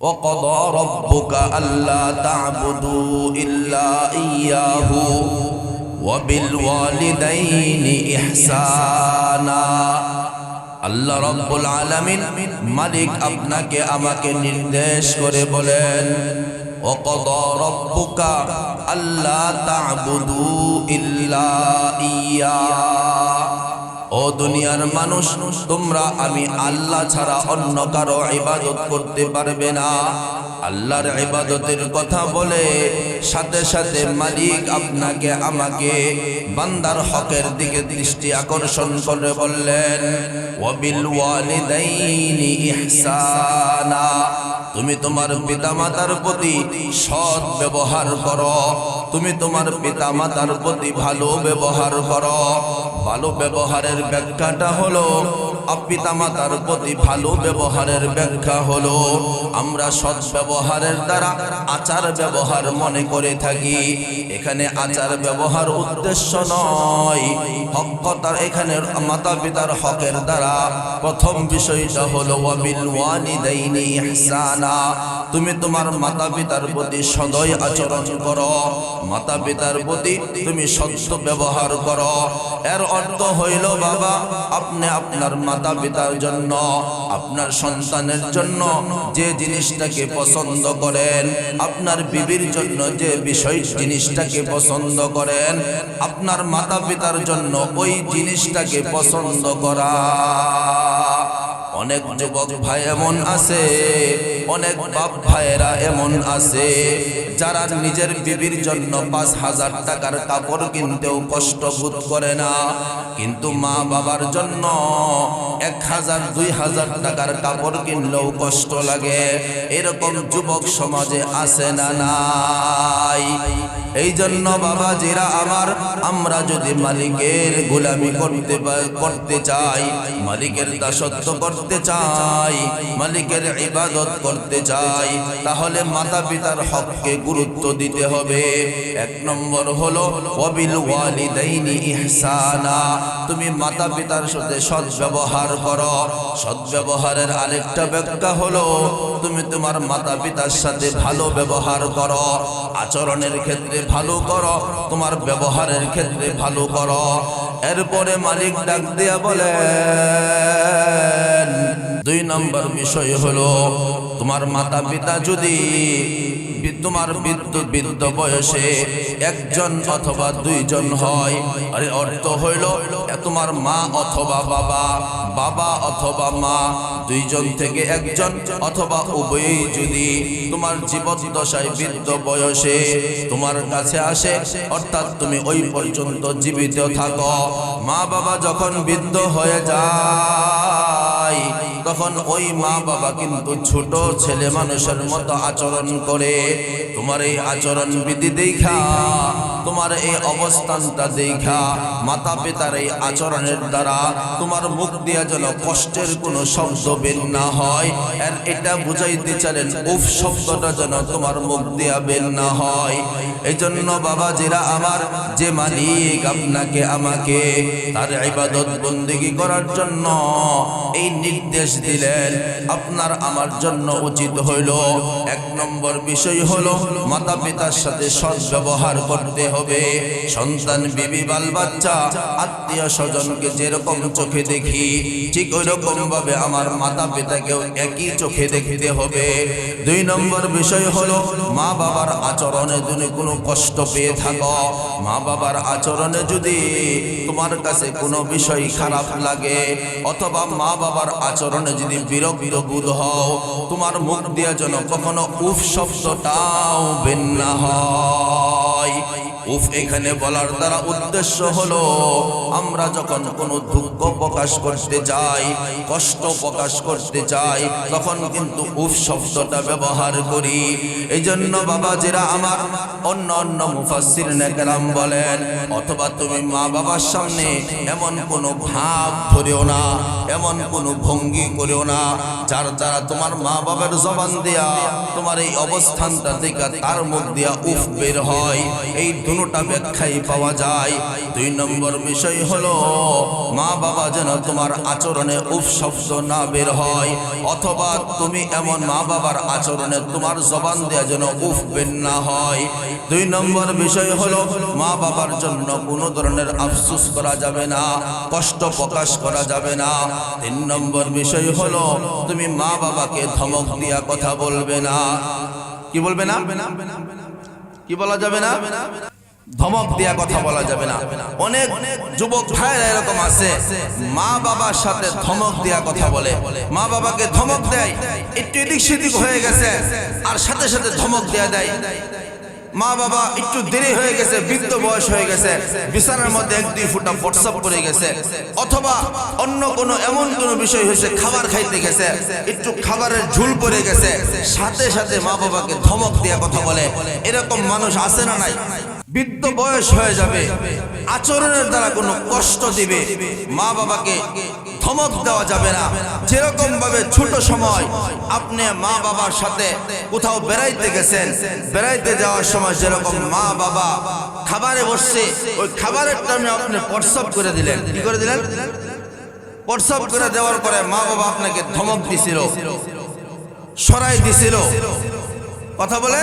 وقضى ربك ألا تعبدوا إلا إياه وبالوالدين إحسانا। আল্লাহ রাব্বুল আলামিন মালিক আপনাকে আমাকে নির্দেশ করে বলেন, وقضى ربك ألا تعبدوا إلا إياه। ও দুনিয়ার মানুষ, তোমরা আমি আল্লাহ ছাড়া অন্য কারো ইবাদত করতে পারবে না। আল্লাহর ইবাদতের কথা বলে সাথে সাথে মালিক আপনাকে আমাকে বান্দার হকের দিকে দৃষ্টি আকর্ষণ করে বললেন, ওয়াবিল ওয়ালিদাইনি ইহসানা। তুমি তোমার পিতামাতার প্রতি সৎ ব্যবহার করো, তুমি তোমার পিতামাতার প্রতি ভালো ব্যবহার করো। ভালো ব্যবহারের ব্যাখ্যাটা হলো, পিতামাতার প্রতি ভালো ব্যবহারের ব্যাখ্যা হলো আমরা সৎ ব্যবহারের দ্বারা আচার ব্যবহার মনে করে থাকি। এখানে আচার ব্যবহার উদ্দেশ্য নয়, হকতার এখানে মাতা পিতার হকের দ্বারা প্রথম বিষয়টা হলো ওয়াবিল ওয়ালিদাইনি ইহসানা। তুমি তোমার মাতা পিতার প্রতি সদয় আচরণ করো, মাতা পিতার প্রতি তুমি সত্য ব্যবহার করো। এর অর্থ হইল বাবা, আপনি আপনার মাতা পিতার জন্য, আপনার সন্তানের জন্য যে জিনিসটাকে পছন্দ করেন, আপনার বিবির জন্য যে বিষয় জিনিসটাকে পছন্দ করেন, আপনার মাতা পিতার জন্য ওই জিনিসটাকে পছন্দ করা। অনেক যুবক ভাই এমন আছে, অনেক বাপ ভাইয়েরা এমন আছে যারা নিজের বিবির জন্য ৫,০০০ টাকার কাপড় কিনতেও কষ্ট বোধ করে না, কিন্তু মা বাবার জন্য ১,০০০ ২,০০০ টাকার কাপড় কিনলেও কষ্ট লাগে। এরকম যুবক সমাজে আছে না নাই? এই জন্য বাবাজিরা আমার, আমরা যদি মালিকের গোলামি করতে চাই, মালিকের দাসত্ব করতে চাই, মালিকের ইবাদত করতে চাই, তাহলে মাতা পিতার হককে গুরুত্ব দিতে হবে। ১ নম্বর হলো ওয়াবিল ওয়ালিদাইনি ইহসানা। তুমি মাতা পিতার সাথে সৎ ব্যবহার করো। সৎ ব্যবহারের আরেকটা ব্যাখ্যা হলো তুমি তোমার মাতা পিতার সাথে ভালো ব্যবহার করো, আচরণের ক্ষেত্রে ভালো করো, তোমার ব্যবহারের ক্ষেত্রে ভালো করো। এরপরে মালিক ডাক দিয়া বলেন, ২ নম্বর বিষয় হলো তোমার মাতা পিতা যদি তোমার বৃদ্ধ বয়সে ১ জন অথবা ২ জন হয়, আর অর্থ হইল তোমার মা অথবা বাবা, বাবা অথবা মা, ২ জন থেকে ১ জন অথবা উভয়ই যদি তোমার জীবদ্দশায় বৃদ্ধ বয়সে তোমার কাছে আসে, অর্থাৎ তুমি ওই পর্যন্ত জীবিত থাকো, মা বাবা যখন বৃদ্ধ হয়ে যায় তখন ওই মা বাবা কিন্তু ছোট ছেলে মানুষের মতো আচরণ করে। তোমার এই আচরণ বিধি দেখা, তোমার এই অবস্থানটা দেখা, মাতা পিতার এই আচরণের দ্বারা তোমার মুখ দিয়া যেন কষ্টের কোনো শব্দ বের না হয়, আর এটা বুঝাইতে চাইলেন উফ শব্দটা যেন তোমার মুখ দিয়া বের না হয়। এই জন্য বাবাজিরা আমার, যে মালিক আপনাকে আমাকে তার ইবাদত বন্দেগী করার জন্য এই নির্দেশ দিলেন, আপনার আমার জন্য উচিত হইল ১ নম্বর বিষয় হলো মাতা পিতার সাথে সৎ ব্যবহার করতে হবে। সন্তান, বিবি, বাল বাচ্চা, আত্মীয় স্বজনকে যেরকম চোখে দেখি, ঠিক ওই রকম ভাবে আমার মাতা পিতাকেও একই চোখে দেখতে হবে। ২ নম্বর বিষয় হলো মা বাবার আচরণে যদি কোনো কষ্ট পেয়ে থাকো, মা বাবার আচরণে যদি তোমার কাছে কোনো বিষয় খারাপ লাগে, অথবা মা বাবার আচরণে যদি বিরক্ত বোধ হও, তোমার মুখ দিয়ে যেন কখনো উফ শব্দটাও বের না হয়। উফ এখানে বলার দ্বারা উদ্দেশ্য হলো আমরা যখন কোনো দুঃখ প্রকাশ করতে চাই, কষ্ট প্রকাশ করতে চাই, তখন কিন্তু উফ শব্দটা ব্যবহার করি। এই জন্য বাবাজিরা আমার, অন্য মুফাসসিরিনে কেরাম বলেন, অথবা তুমি মা বাবার সামনে এমন কোনো ভাব ধরেও না, এমন কোনো ভঙ্গি করিও না যার দ্বারা তোমার মা বাবার জবান দিয়া তোমার এই অবস্থানটা থেকে তার মুখ দিয়া উফ বের হয়। এই দুটোটা ব্যাখ্যাই পাওয়া যায়। 2 নম্বর বিষয় হলো মা বাবা যেন তোমার আচরণে উফ শব্দ না বের হয়, অথবা তুমি এমন মা বাবার আচরণে তোমার জবান দিয়া যেন উফ বের না হয়। 2 নম্বর বিষয় হলো মা বাবার জন্য কোনো ধরনের আফসোস করা যাবে না, কষ্ট প্রকাশ করা যাবে না। 3 নম্বর বিষয় হলো তুমি মা বাবাকে ধমক দিয়া কথা বলবে না। কি বলবে না? কি বলা যাবে না? ধমক দিয়া কথা বলা যাবে না। অনেক যুবক ভাইরা এরকম আছে, মা বাবার সাথে ধমক দিয়া কথা বলে, মা বাবাকে ধমক দেয়, একটু এদিক সেদিক হয়ে গেছে আর সাথে সাথে ধমক দেয়া দেয়। মা বাবা একটু দেরি হয়ে গেছে, বৃদ্ধ বয়স হয়ে গেছে, বিছানার মধ্যে 1-2 ফুটা প্রস্রাব পড়ে গেছে, অথবা অন্য কোনো এমন কোনো বিষয় হয়েছে, খাবার খাইতে গেছে, একটু খাবারের ঝুল পড়ে গেছে, সাথে সাথে মা বাবাকে ধমক দিয়ে কথা বলে। এরকম মানুষ আছে না নাই? বৃদ্ধ বয়স হয়ে যাবে, আচরণের দ্বারা কোনো কষ্ট দিবে, মা বাবাকে ধমক দেওয়া যাবে না। যেরকম ভাবে ছোট সময় আপনি মা বাবার সাথে কোথাও বেড়াইতে গেছেন, বেড়াইতে যাওয়ার সময় যেরকম মা বাবা খাবারে বসছে, ওই খাবারের টাইমে আপনি প্রস্রাব করে দিলেন। কি করে দিলেন? প্রস্রাব করে দেওয়ার পরে মা বাবা আপনাকে ধমক দিছিল, সরাই দিছিল। কথা বলে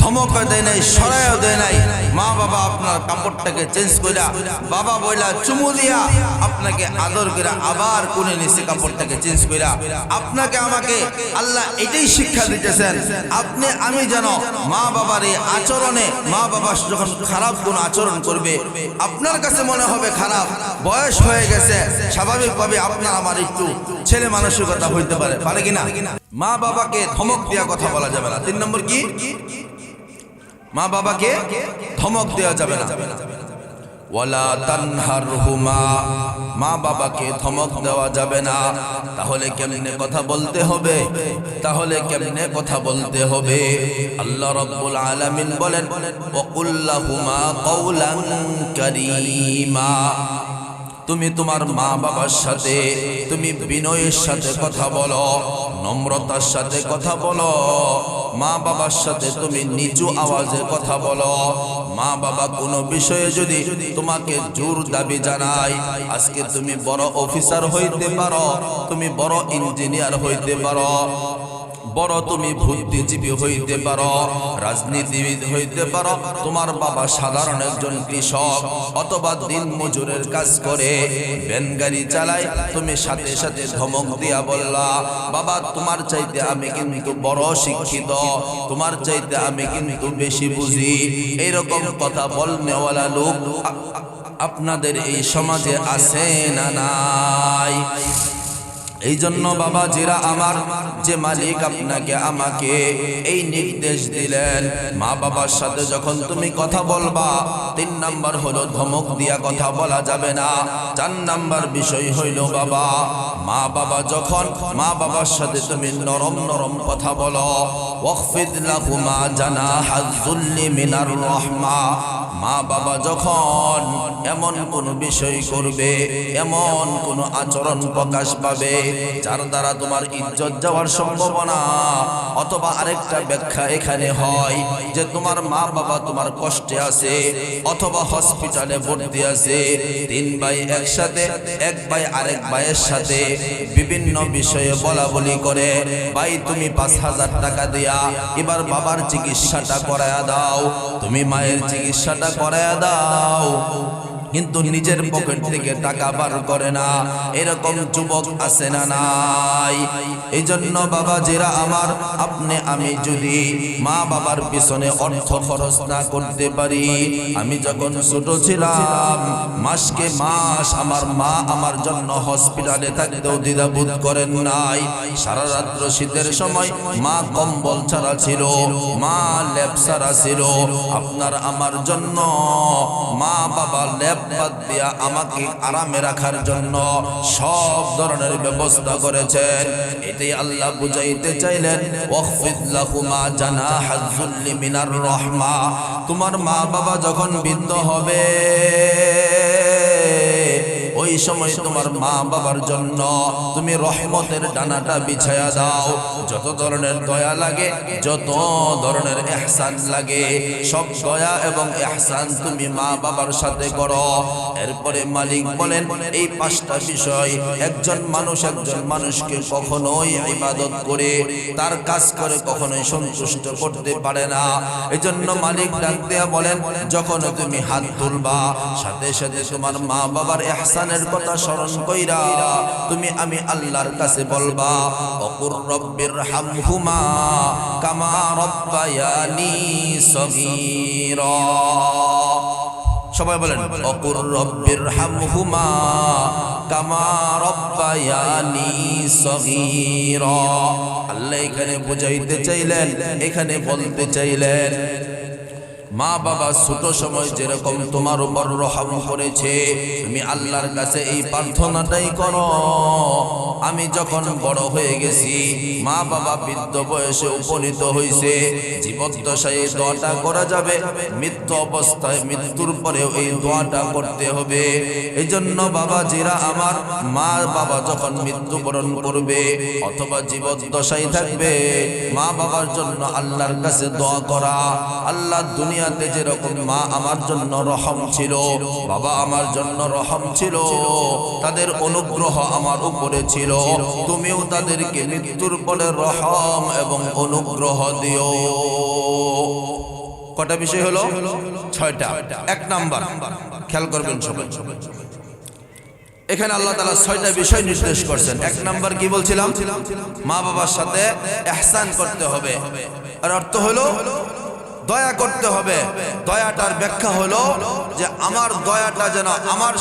ধমক দেয় নাই, সরাইও দেয় নাই। মা বাবা আপনার কাপড়টাকে চেঞ্জ কইরা, বাবা বইলা চুমু দিয়া আপনাকে আদর কইরা আবার কোণে নিচে কাপড়টাকে চেঞ্জ কইরা আপনাকে আমাকে আল্লাহ এটাই শিক্ষা দিতেছেন, আপনি আমি যেন মা বাবার এই আচরণে, মা বাবা যখন খারাপ কোনো আচরণ করবে আপনার কাছে মনে হবে খারাপ, বয়স হয়ে গেছে, স্বাভাবিকভাবে আপনার আমার একটু ছেলে মানসিকতা হইতে পারে, পারে কিনা? মা বাবাকে ধমক দিয়া কথা বলা যাবে না। 3 নম্বর কি? মা বাবাকে ধমক দেওয়া যাবে না। ওয়ালা তানহারহুমা, মা বাবাকে ধমক দেওয়া যাবে না। তাহলে কেমনে কথা বলতে হবে? তাহলে কেমনে কথা বলতে হবে? আল্লাহ রাব্বুল আলামিন বলেন, ওয়াকুল লাহুমা কাওলান কারীমা। তুমি তোমার মা বাবার সাথে তুমি বিনয়ের সাথে কথা বলো, নম্রতার সাথে কথা বলো। মা বাবার সাথে তুমি নিচু আওয়াজে কথা বলো। মা বাবা কোনো বিষয়ে যদি তোমাকে জোর দাবি জানায়, আজকে তুমি বড় অফিসার হইতে পারো, তুমি বড় ইঞ্জিনিয়ার হইতে পারো, বড় তুমি বুদ্ধিজীবী হইতে পারো, রাজনীতিবিদ হইতে পারো, তোমার বাবা সাধারণ একজন কৃষক অথবা দিন মজুরের কাজ করে, ভ্যান গাড়ি চালায়, তুমি সাথে সাথে ধমক দিয়া বললা, বাবা তোমার চাইতে আমি কিন্তু বড় শিক্ষিত, তোমার চাইতে আমি কিন্তু বেশি বুঝি। এইরকম কথা বলনেওয়ালা লোক আপনাদের এই সমাজে আছে না নাই? এই জন্য বাবা জিরা আমার, যে মালিক আপনাকে আমাকে এই নির্দেশ দিলেন, মা বাবার সাথে যখন তুমি কথা বলবা, 3 নাম্বার হলো ধমক দিয়া কথা বলা যাবে না। 4 নাম্বার বিষয় হইল বাবা, মা বাবা যখন মা বাবার সাথে তুমি নরম নরম কথা বলো, ওয়াখফিদ লাহুমা জানাহাজ যুল্লি মিনার রাহমা। মা বাবা যখন এমন কোন বিষয় করবে, এমন কোন আচরণ প্রকাশ পাবে যার দ্বারা তোমার ইজ্জত যাওয়ার সম্ভাবনা, অথবা আরেকটা ব্যাখ্যা এখানে হয় যে তোমার মা বাবা তোমার কষ্টে আছে অথবা হসপিটালে ভর্তি আছে, 3 ভাই একসাথে, 1 ভাই আরেক ভাইয়ের সাথে বিভিন্ন বিষয়ে বলা বলি করে, ভাই তুমি 5000 টাকা দিয়া এবার বাবার চিকিৎসাটা করায়া দাও, তুমি মায়ের চিকিৎসাটা করায়া দাও, কিন্তু নিজের পকেট থেকে টাকা বার করে না। এরকম যুবক আছে না নাই? এই জন্য বাবা যারা আমার, আপনি আমি যদি মা বাবার পিছনে অর্থ খরচ না করতে পারি, আমি যখন ছোট ছিলাম মাসকে মাস আমার মা আমার জন্য হসপিটালে থাকতেও দ্বিধাবোধ করেন নাই। সারা রাত্র শীতের সময় মা কম্বল ছাড়া ছিল, মা লেপ ছাড়া ছিল, আপনার আমার জন্য মা বাবা লেপ বাদ দিয়া আমাকে আরামে রাখার জন্য সব ধরনের ব্যবস্থা করেছেন। এটাই আল্লাহ বুঝাইতে চাইলেন, ওয়াখফিদ লাহুমা জানাহাজ যুল্লি মিনার রাহমা। তোমার মা বাবা যখন বৃদ্ধ হবে, ওই সময় তোমার মা বাবার জন্য তুমি রহমতের ডানাটা বিছায়া দাও। যত ধরনের দয়া লাগে, যত ধরনের ইহসান লাগে, সব দয়া এবং ইহসান তুমি মা বাবার সাথে করো। এরপরে মালিক বলেন এই পাঁচটা বিষয় একজন মানুষকে কখনোই ইবাদত করে তার কাজ করে কখনোই সন্তুষ্ট করতে পারে না। এজন্য মালিক ডাক দেয়া বলেন যখন তুমি হাত তুলবা সাথে সাথে তোমার মা বাবার ইহসানের কথা স্মরণ কইরা তুমি আমি আল্লাহর কাছে বলবা ওকুর রব্বির হামহুমা কামা রব্বায়ানি সগীরা। সবাই বলেন ওকুর রব্বির হামহুমা কামা রব্বায়ানি সগীরা। আল্লাহ এখানে বুঝাইতে চাইলেন, এখানে বলতে চাইলেন মা বাবা ছোট সময় যেরকম তোমার উপর রহম করেছে তুমি আল্লাহর কাছে এই প্রার্থনাটাই করো আমি যখন বড় হয়ে গেছি, মা বাবা বৃদ্ধ বয়সে উপনীত হয়েছে, জীবদ্দশায় এই দোয়াটা করা যাবে, মৃত্যু অবস্থায় মৃত্যুর পরেও এই দোয়াটা করতে হবে। এই জন্য বাবাজিরা আমার, মা বাবা যখন মৃত্যুবরণ করবে অথবা জীবদ্দশায় থাকবে মা বাবার জন্য আল্লাহর কাছে দোয়া করা। আল্লাহ দুনিয়াতে যেরকম মা আমার জন্য রহম ছিল, বাবা আমার জন্য রহম ছিল, তাদের অনুগ্রহ আমার উপরে ছিল, তুমিও তাদেরকে মৃত্যুর পরে রহম এবং অনুগ্রহ দিও। কটা বিষয় হলো? 6টা। 1 নাম্বার খেয়াল করবেন সবাই, এখানে আল্লাহ তাআলা 6টা বিষয় নির্দেশ করছেন। 1 নাম্বার কি বলছিলাম? মা বাবার সাথে ইহসান করতে হবে। আর অর্থ হলো দয়া করতে হবে। দয়াটার ব্যাখ্যা হলো যে আমার দয়াটা যেন আমার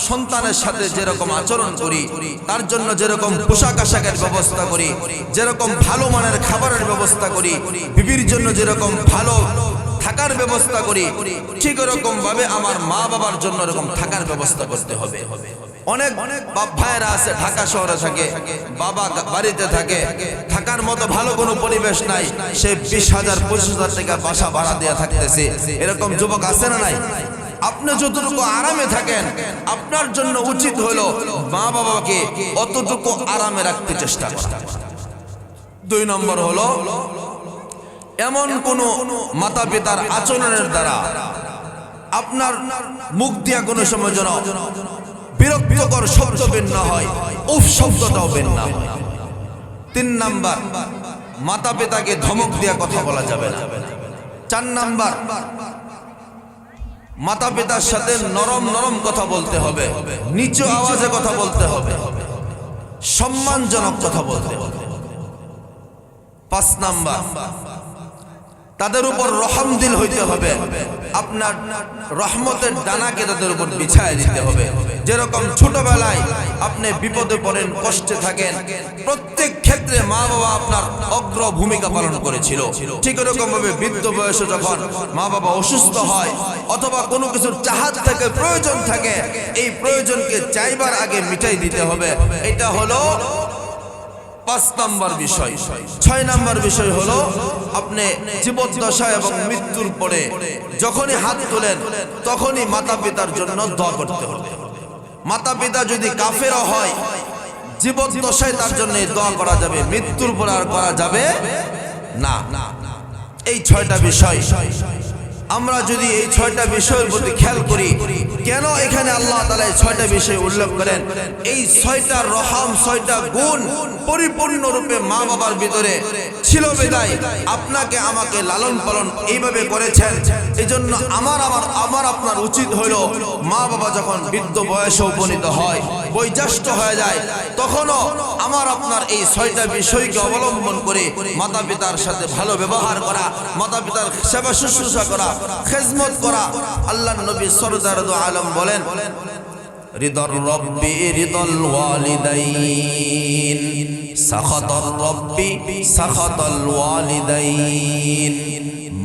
সন্তানের সাথে যেরকম আচরণ করি, তার জন্য যেরকম পোশাক আশাকের ব্যবস্থা করি, যেরকম ভালো মানের খাবারের ব্যবস্থা করি, বিবির জন্য যেরকম ভালো থাকার ব্যবস্থা করি, ঠিক এরকম ভাবে আমার মা বাবার জন্য এরকম থাকার ব্যবস্থা করতে হবে। অনেক ভাইয়েরা আছে ঢাকা শহরে থাকে, বাবা বাড়িতে থাকে, থাকার মতো ভালো কোনো পরিবেশ নাই, সে 20,000 25,000 টাকা বাসা ভাড়া দিয়ে থাকতেছে। এরকম যুবক আছে না নাই? আপনি যতটুকু আরামে থাকেন আপনার জন্য উচিত হলো মা বাবাকে অতটুকু আরামে রাখতে চেষ্টা করা। 2 নম্বর হলো এমন কোন মাতা পিতার আচরণের দ্বারা আপনার মুখ দিয়া কোনো সময় যেন বিরক্তিকর শব্দ বের না হয়, উফ শব্দটাও বের না হয়। 3 নাম্বার মাতা পিতাকে ধমক দিয়া কথা বলা যাবে না। 4 নাম্বার মাতা পিতার সাথে নরম নরম কথা বলতে হবে, নিচু আওয়াজে কথা বলতে হবে, সম্মানজনক কথা বলতে হবে। 5 নাম্বার তাদের উপর রহম দিল হইতে হবে, আপনার রহমতের ডানাকে তাদের উপর বিছায় দিতে হবে। যেরকম ছোটবেলায় আপনি বিপদে পড়েন, কষ্টে থাকেন, প্রত্যেক ক্ষেত্রে মা বাবা আপনার অগ্র ভূমিকা পালন করেছিল, ঠিক এরকম ভাবে বৃদ্ধ বয়সে যখন মা বাবা অসুস্থ হয় অথবা কোনো কিছুর চাহাত থাকে, প্রয়োজন থাকে, এই প্রয়োজনকে চাইবার আগে মিটাই দিতে হবে। এটা হলো 5 নম্বর বিষয়। 6 নম্বর বিষয় হলো আপনি জীবদ্দশা এবং মৃত্যুর পরে যখনই হাত তোলেন তখনই মাতা পিতার জন্য দোয়া করতে হবে। মাতা পিতা যদি কাফের হয় জীবদ্দশায় তার জন্য দোয়া করা যাবে, মৃত্যুর পর আর করা যাবে না। এই 6টা বিষয় আমরা যদি এই 6টা বিষয়ের প্রতি খেয়াল করি, কেন এখানে আল্লাহ তাআলা এই 6টা বিষয় উল্লেখ করেন? এই 6টা রহম, 6টা গুণ পরিপূর্ণরূপে মা বাবার ভিতরে ছিল বিধায় আপনাকে আমাকে লালন পালন এইভাবে করেছেন। এই জন্য আমার আপনার উচিত হলো মা বাবা যখন বৃদ্ধ বয়সে উপনীত হয়, বয়োজ্যেষ্ঠ হয়ে যায়, তখনও আমার আপনার এই 6টা বিষয়কে অবলম্বন করে মাতা পিতার সাথে ভালো ব্যবহার করা, মাতা পিতার সেবা শুশ্রূষা করা, খেদমত করা। আল্লাহর নবী সরদার দু আলম বলেন রিদর রব্বি রিদল ওয়ালিদাইন, সাখাতার রব্বি সাখাতাল ওয়ালিদাইন।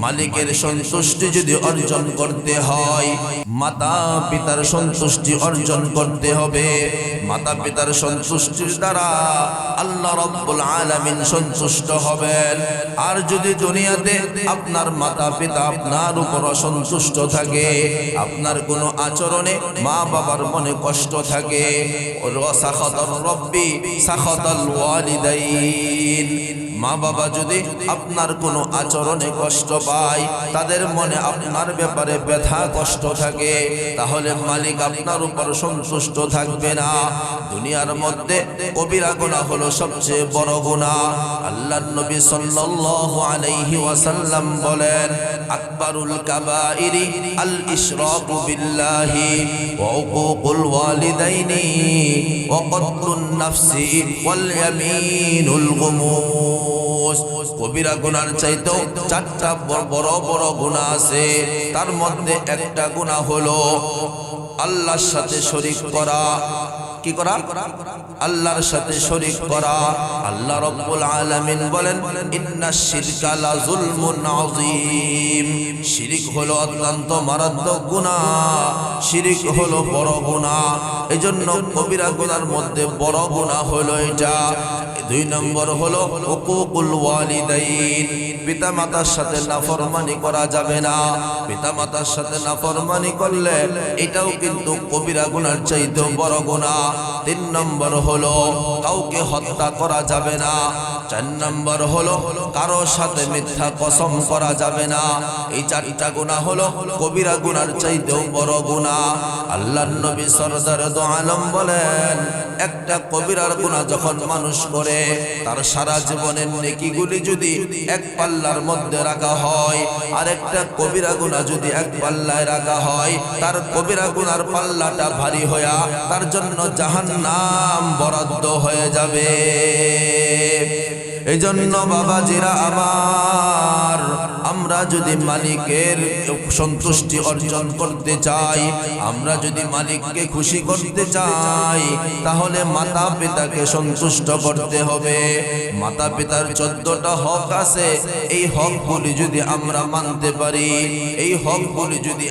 মালিকের সন্তুষ্টি যদি অর্জন করতে হয়, মাতা পিতার সন্তুষ্টি অর্জন করতে হবে। মাতা পিতার সন্তুষ্টির দ্বারা আল্লাহ রাব্বুল আলামিন সন্তুষ্ট হবেন। আর যদি দুনিয়াতে আপনার মাতা পিতা আপনার উপর অসন্তুষ্ট থাকে, আপনার কোনো আচরণে মা বাবার মনে কষ্ট থাকে, সাখাতার রব্বি সাখাতাল ওয়ালিদাইন, মা বাবা যদি আপনার কোনো আচরণে কষ্ট পায়, তাদের মনে আপনার ব্যাপারে ব্যথা কষ্ট থাকে, তাহলে মালিক আপনার উপর সন্তুষ্ট থাকবে না। দুনিয়ার মধ্যে কবিরা গুনাহ হলো সবচেয়ে বড় গুনাহ। আল্লাহর নবী সাল্লাল্লাহু আলাইহি ওয়াসাল্লাম বলেন, আকবারুল কাবাইরি আল ইশরাকু বিল্লাহি ওয়া উকুকুল ওয়ালিদাইনি ওয়া কতলুন নাফসি ওয়াল ইয়ামিনুল গুমুস। কবিরা গুনার চাইতেও চারটা বড় বড় গুনাহ আছে। তার মধ্যে একটা গুনাহ হলো আল্লাহর সাথে শরীক করা। কি করা? আল্লাহর সাথে শরীক করা। আল্লাহ রাব্বুল আলামিন বলেন, ইন্নাশ শিরকা লা যুলমুন আযীম। শিরক হলো অত্যন্ত মারাত্মক গুনাহ, শিরক হলো বড় গুনাহ। এজন্য কবিরা গুনার মধ্যে বড় গুনাহ হলো এটা। দুই নম্বর হলো হুকুকুল ওয়ালিদাইন, পিতা মাতার সাথে নাফরমানি করা যাবে না। পিতা মাতার সাথে নাফরমানি করলে এটাও কিন্তু কবিরা গুনার চাইতেও বড় গুনাহ। তিন নম্বর হলো কাউকে হত্যা করা যাবে না। চার নম্বর হলো কারো সাথে মিথ্যা কসম করা যাবে না। এই চারটা গুনাহ হলো কবিরা গুনার চাইতেও বড় গুনাহ। আল্লাহর নবী সরদার দু আলম বলেন, একটা কবিরার গুনাহ যখন মানুষ করে, তার সারা জীবনের নেকিগুলি যদি এক পাল্লার মধ্যে রাখা হয়, আর একটা কবিরা গুনাহ যদি এক পাল্লায় রাখা হয়, তার কবিরা গুনার পাল্লাটা ভারী হয়ে তার জন্য জাহান্নাম বরাদ্দ হয়ে যাবে। এই জন্য বাবাজিরা আমার, আমরা যদি মালিকের সন্তুষ্টি অর্জন করতে চাই, আমরা যদি মালিককে খুশি করতে চাই, তাহলে মাতা পিতাকে সন্তুষ্ট করতে হবে। মাতা পিতার 14টা হক আছে। এই হকগুলি যদি আমরা মানতে পারি, এই হকগুলি যদি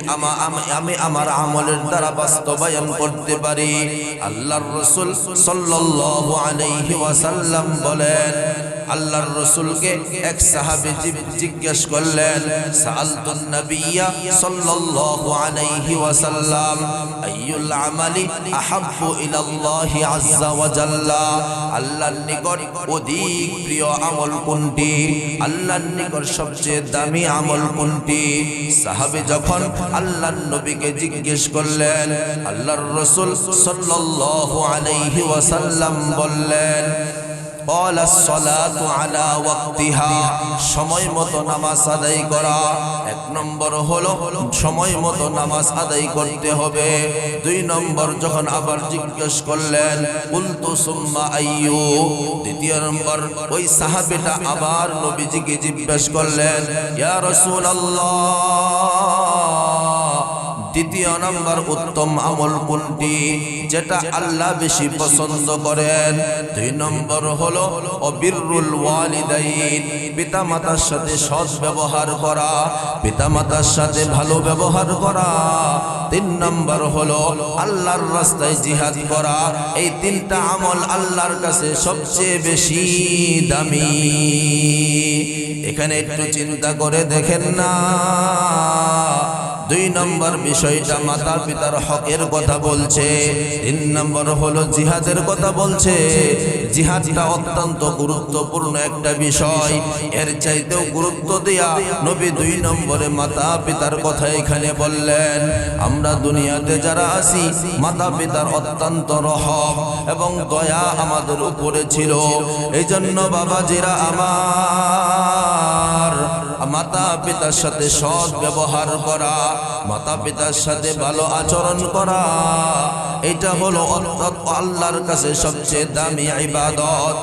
আমি আমার আমলের দ্বারা বাস্তবায়ন করতে পারি, আল্লাহর রাসূল সাল্লাল্লাহু আলাইহি ওয়াসাল্লাম বলেন, আল্লাহর রাসূলকে এক সাহাবী জিজ্ঞেস করলেন, সাআলতুন নবিয়্যা সাল্লাল্লাহু আলাইহি ওয়াসাল্লাম আইয়ুল আমালি আহাব্বু ইলাল্লাহি আযজা ওয়া জাল্লা, আল্লাহর নিকট অধিক প্রিয় আমল কোনটি, আল্লাহর নিকট সবচেয়ে দামি আমল কোনটি? সাহাবী যখন আল্লাহর নবীকে জিজ্ঞেস করলেন, আল্লাহর রাসূল সাল্লাল্লাহু আলাইহি ওয়াসাল্লাম বললেন, সময় মতো নামাজ আদায় করা। এক নম্বর হলো সময় মতো নামাজ আদায় করতে হবে। দুই নম্বর যখন আবার জিজ্ঞেস করলেন, কুলতু সুম্মা আইয়ু, দ্বিতীয় নম্বর ওই সাহাবীটা আবার নবীজিকে জিজ্ঞেস করলেন, ইয়া রাসূলুল্লাহ, দ্বিতীয় নম্বর উত্তম আমল কোনটি, যেটা আল্লাহ বেশি পছন্দ করেন? দুই নম্বর হলো বিররুল ওয়ালিদাইন, পিতা মাতার সাথে সৎ ব্যবহার করা, পিতা মাতার সাথে ভালো ব্যবহার করা। তিন নম্বর হলো আল্লাহর রাস্তায় জিহাদ করা। এই তিনটা আমল আল্লাহর কাছে সবচেয়ে বেশি দামি। এখানে একটু চিন্তা করে দেখেন না, দুই নম্বর বিষয়টা মাতা পিতার হকের কথা বলছে, তিন নম্বর হলো জিহাদের কথা বলছে। জিহাদটা অত্যন্ত গুরুত্বপূর্ণ একটা বিষয়। এর চাইতেও গুরুত্ব দেয়া নবী দুই নম্বরে মাতা পিতার কথা এখানে বললেন। আমরা দুনিয়াতে যারা আছি, মাতা পিতার অত্যন্ত রহম এবং দয়া আমাদের উপরে ছিল। এই জন্য বাবাজিরা আমার, মাতা পিতার সাথে সৎ ব্যবহার করা, মাতা পিতার সাথে ভালো আচরণ করা, এটা হলো আল্লাহর কাছে সবচেয়ে দামি ইবাদত।